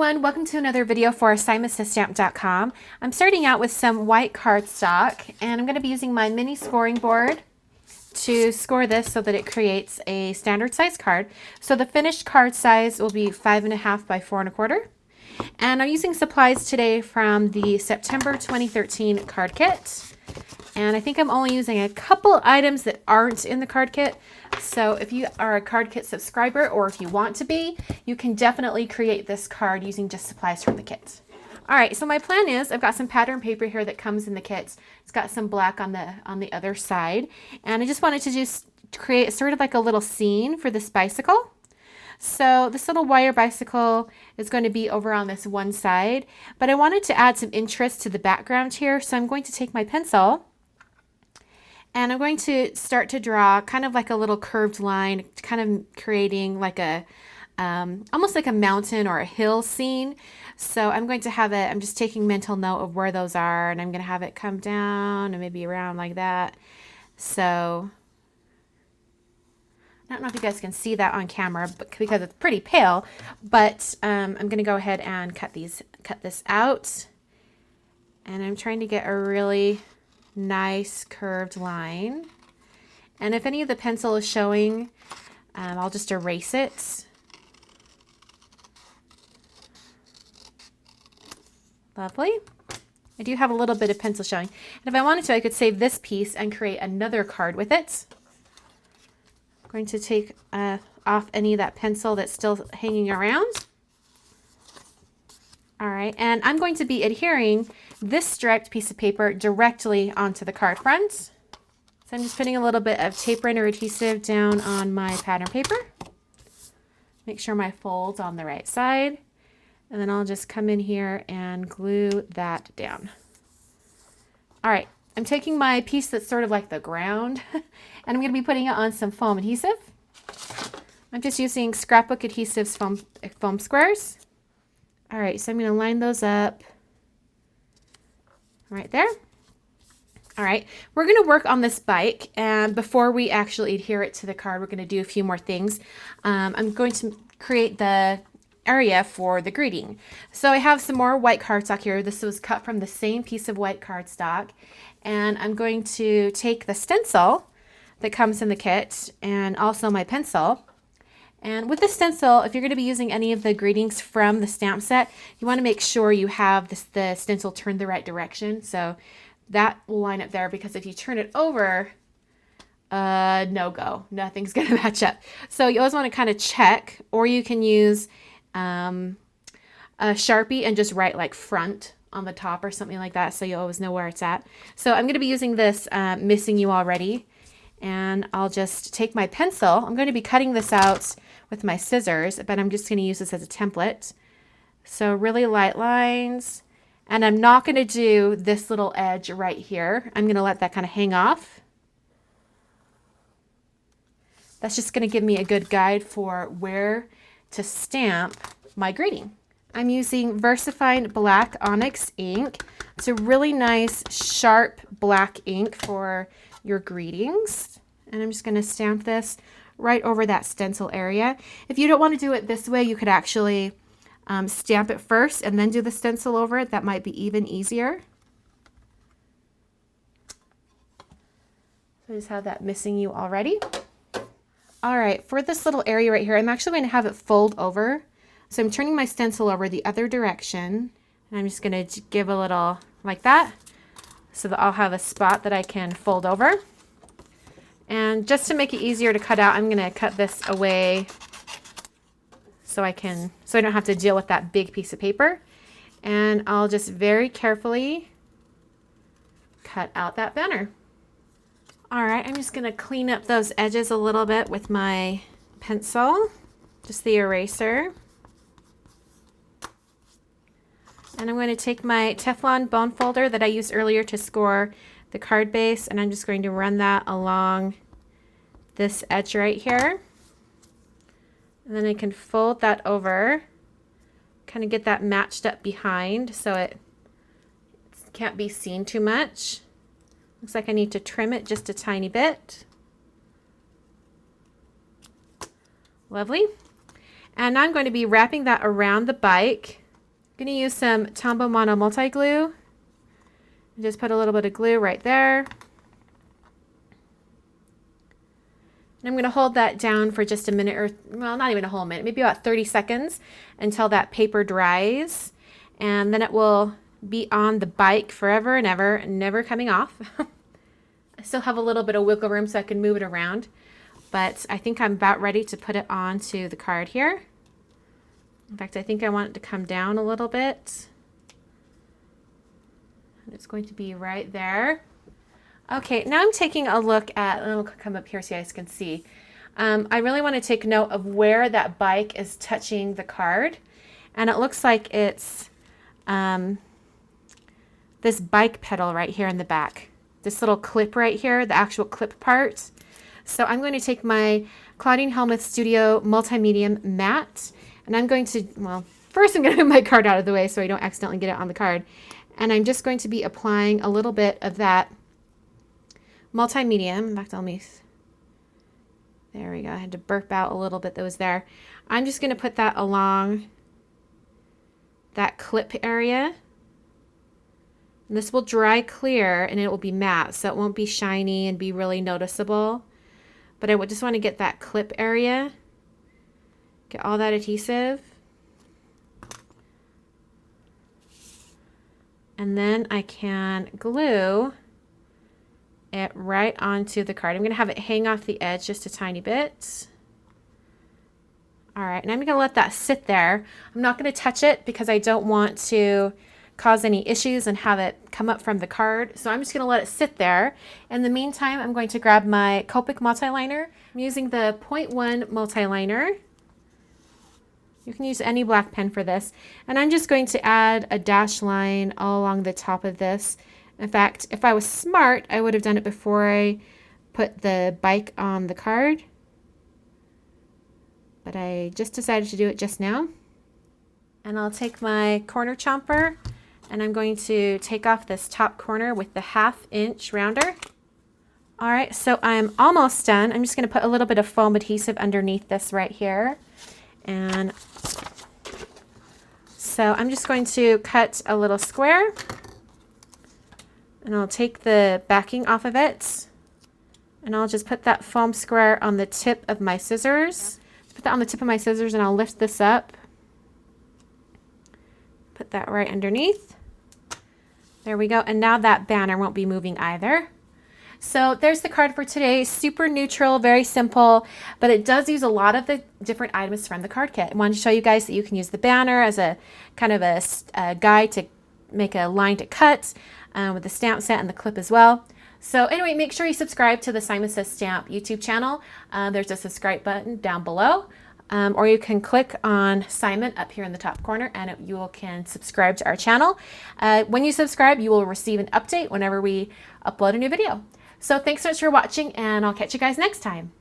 everyone, welcome to another video for SimonsStamp.com. I'm starting out with some white cardstock and I'm going to be using my mini scoring board to score this so that it creates a standard size card. So the finished card size will be 5.5 by 4.25. And I'm using supplies today from the September 2013 card kit. And I think I'm only using a couple items that aren't in the card kit. So if you are a card kit subscriber, or if you want to be, you can definitely create this card using just supplies from the kit. All right, so my plan is I've got some pattern paper here that comes in the kit. It's got some black on the other side. And I just wanted to just create sort of like a little scene for this bicycle. So this little wire bicycle is going to be over on this one side, but I wanted to add some interest to the background here. So I'm going to take my pencil and I'm going to start to draw kind of like a little curved line, kind of creating like a, almost like a mountain or a hill scene. So I'm going to have it, I'm just taking mental note of where those are, and I'm going to have it come down and maybe around like that. So I don't know if you guys can see that on camera because it's pretty pale, but I'm going to go ahead and cut this out. And I'm trying to get a really nice curved line. And if any of the pencil is showing, I'll just erase it. Lovely. I do have a little bit of pencil showing. And if I wanted to, I could save this piece and create another card with it. I'm going to take off any of that pencil that's still hanging around. All right, and I'm going to be adhering this striped piece of paper directly onto the card front. So I'm just putting a little bit of tape runner adhesive down on my pattern paper. Make sure my fold's on the right side. And then I'll just come in here and glue that down. All right, I'm taking my piece that's sort of like the ground and I'm going to be putting it on some foam adhesive. I'm just using scrapbook adhesives foam squares. All right, so I'm going to line those up right there. All right, we're going to work on this bike, and before we actually adhere it to the card, we're going to do a few more things. I'm going to create the area for the greeting. So I have some more white cardstock here. This was cut from the same piece of white cardstock, and I'm going to take the stencil that comes in the kit and also my pencil. And with the stencil, if you're going to be using any of the greetings from the stamp set, you want to make sure you have the stencil turned the right direction. So that will line up there, because if you turn it over, no go. Nothing's going to match up. So you always want to kind of check, or you can use a Sharpie and just write like front on the top or something like that, so you always know where it's at. So I'm going to be using this Missing You Already. And I'll just take my pencil. I'm going to be cutting this out with my scissors, but I'm just going to use this as a template. So really light lines. And I'm not going to do this little edge right here. I'm going to let that kind of hang off. That's just going to give me a good guide for where to stamp my greeting. I'm using VersaFine Black Onyx ink. It's a really nice, sharp black ink for your greetings. And I'm just going to stamp this right over that stencil area. If you don't want to do it this way, you could actually stamp it first and then do the stencil over it. That might be even easier. So I just have that Missing You Already. All right, for this little area right here, I'm actually going to have it fold over. So I'm turning my stencil over the other direction, and I'm just going to give a little like that, so that I'll have a spot that I can fold over. And just to make it easier to cut out, I'm going to cut this away so I don't have to deal with that big piece of paper. And I'll just very carefully cut out that banner. All right, I'm just going to clean up those edges a little bit with my pencil, just the eraser. And I'm going to take my Teflon bone folder that I used earlier to score the card base, and I'm just going to run that along this edge right here. And then I can fold that over, kind of get that matched up behind so it can't be seen too much. Looks like I need to trim it just a tiny bit. Lovely. And now I'm going to be wrapping that around the bike I'm going to use some Tombow Mono multi-glue. Just put a little bit of glue right there. And I'm going to hold that down for just a minute, or well, not even a whole minute, maybe about 30 seconds until that paper dries. And then it will be on the bike forever and ever, never coming off. I still have a little bit of wiggle room so I can move it around, but I think I'm about ready to put it onto the card here. In fact, I think I want it to come down a little bit. And it's going to be right there. Okay, now I'm taking a look at, I'll come up here so you guys can see. I really want to take note of where that bike is touching the card. And it looks like it's this bike pedal right here in the back. This little clip right here, the actual clip part. So I'm going to take my Claudine Helmuth Studio Multi-Medium Matte, and I'm going to, well, first I'm going to move my card out of the way so I don't accidentally get it on the card. And I'm just going to be applying a little bit of that multi-medium. In fact, let me, there we go. I had to burp out a little bit that was there. I'm just going to put that along that clip area. And this will dry clear and it will be matte, so it won't be shiny and be really noticeable. But I would just want to get that clip area, get all that adhesive. And then I can glue it right onto the card. I'm going to have it hang off the edge just a tiny bit. All right, and I'm going to let that sit there. I'm not going to touch it because I don't want to cause any issues and have it come up from the card. So I'm just going to let it sit there. In the meantime, I'm going to grab my Copic multi-liner. I'm using the 0.1 multi-liner. You can use any black pen for this. And I'm just going to add a dash line all along the top of this. In fact, if I was smart, I would have done it before I put the bike on the card. But I just decided to do it just now. And I'll take my corner chomper and I'm going to take off this top corner with the 1/2 inch rounder. All right, so I'm almost done. I'm just going to put a little bit of foam adhesive underneath this right here. And so I'm just going to cut a little square and I'll take the backing off of it and I'll just put that foam square on the tip of my scissors. Put that on the tip of my scissors and I'll lift this up. Put that right underneath. There we go. And now that banner won't be moving either. So there's the card for today. Super neutral, very simple, but it does use a lot of the different items from the card kit. I wanted to show you guys that you can use the banner as a kind of a guide to make a line to cut with the stamp set and the clip as well. So anyway, make sure you subscribe to the Simon Says Stamp YouTube channel. There's a subscribe button down below. Or you can click on Simon up here in the top corner and you can subscribe to our channel. When you subscribe, you will receive an update whenever we upload a new video. So thanks so much for watching and I'll catch you guys next time.